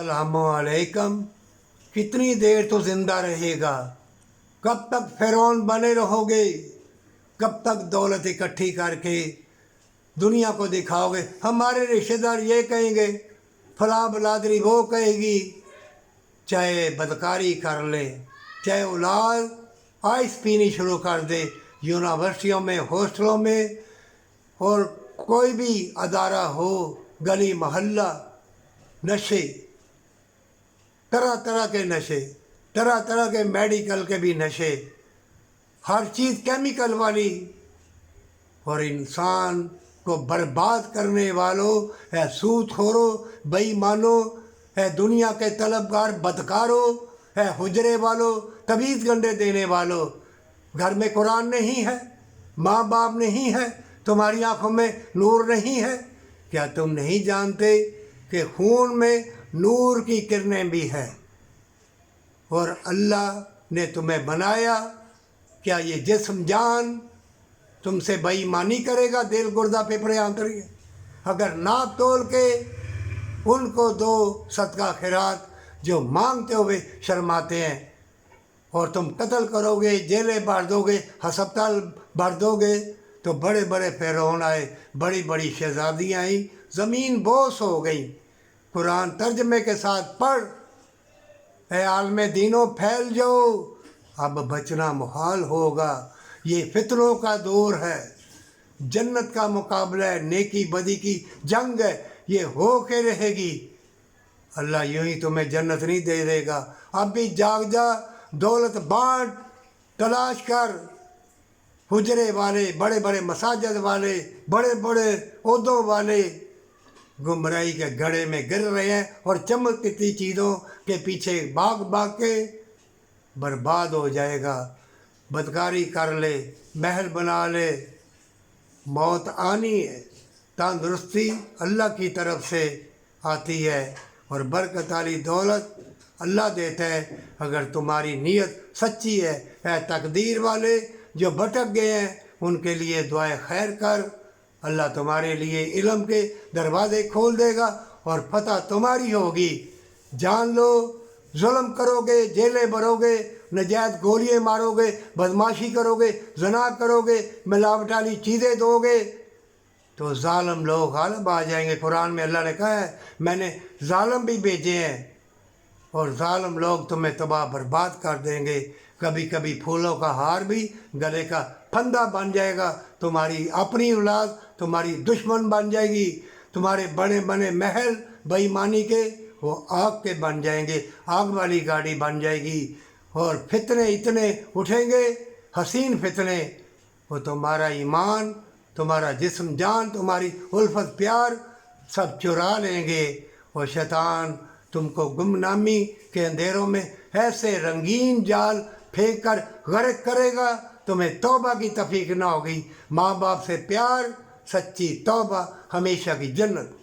अस्सलामुअलैकुम। कितनी देर तो ज़िंदा रहेगा? कब तक फ़िरौन बने रहोगे? कब तक दौलत इकट्ठी करके दुनिया को दिखाओगे? हमारे रिश्तेदार ये कहेंगे, फलां बलादरी वो कहेगी। चाहे बदकारी कर ले, चाहे औलाद आइस पीनी शुरू कर दे, यूनिवर्सिटियों में, हॉस्टलों में, और कोई भी अदारा हो, गली मोहल्ला, नशे, तरह तरह के नशे, तरह तरह के मेडिकल के भी नशे, हर चीज़ केमिकल वाली। और इंसान को बर्बाद करने वालों, है सूदखोरों, बेईमानों, है दुनिया के तलबगार बदकारों, है हुजरे वालों, तवीज़ गंडे देने वालों। घर में कुरान नहीं है, माँ बाप नहीं है, तुम्हारी आंखों में नूर नहीं है। क्या तुम नहीं जानते कि खून में नूर की किरणें भी हैं? और अल्लाह ने तुम्हें बनाया, क्या ये जिस्म जान तुमसे बेईमानी करेगा? दिल गुर्दा फेफड़े आंतरिक, अगर नाप तोल के उनको दो सदका खैरात जो मांगते हुए शर्माते हैं, और तुम कत्ल करोगे, जेलें भर दोगे, हस्पताल भर दोगे। तो बड़े बड़े फ़िरौन आए, बड़ी बड़ी शहज़ादियाँ आई, ज़मीन बोस हो गई। कुरान तर्जमे के साथ पढ़, ए आलम दीनों फैल जाओ, अब बचना मुहाल होगा। ये फितरों का दौर है, जन्नत का मुकाबला है, नेकी बदी की जंग है, ये हो के रहेगी। अल्लाह यूं ही तुम्हें जन्नत नहीं दे देगा। अब भी जाग जा, दौलत बांट, तलाश कर। हुजरे वाले, बड़े बड़े मसाजिद वाले, बड़े बड़े ओहदों वाले गुमराही के गड़े में गिर रहे हैं, और चमकती चीज़ों के पीछे भाग भाग के बर्बाद हो जाएगा। बदकारी कर ले, महल बना ले, मौत आनी है। तंदुरुस्ती अल्लाह की तरफ से आती है, और बरकत वाली दौलत अल्लाह देता है, अगर तुम्हारी नीयत सच्ची है। ऐ तकदीर वाले जो भटक गए हैं, उनके लिए दुआए खैर कर। अल्लाह तुम्हारे लिए इल्म के दरवाज़े खोल देगा, और फतह तुम्हारी होगी। जान लो, जुल्म करोगे, जेलें भरोगे, नजायज़ गोलियाँ मारोगे, बदमाशी करोगे, ज़ना करोगे, मिलावट वाली चीज़ें दोगे, तो ज़ालिम लोग गालिब आ जाएंगे। कुरान में अल्लाह ने कहा है, मैंने ज़ालिम भी भेजे हैं, और ज़ालिम लोग तुम्हें तबाह बर्बाद कर देंगे। कभी कभी फूलों का हार भी गले का फंदा बन जाएगा। तुम्हारी अपनी औलाद तुम्हारी दुश्मन बन जाएगी। तुम्हारे बने बने महल बेईमानी के वो आग के बन जाएंगे, आग वाली गाड़ी बन जाएगी। और फितने इतने उठेंगे, हसीन फितने, वो तुम्हारा ईमान, तुम्हारा जिस्म जान, तुम्हारी उल्फत प्यार सब चुरा लेंगे। और शैतान तुमको गुमनामी के अंधेरों में ऐसे रंगीन जाल फेंक कर गर्क करेगा, तुम्हें तौबा की तौफीक ना होगी। माँ बाप से प्यार, सच्ची तौबा, हमेशा की जन्नत।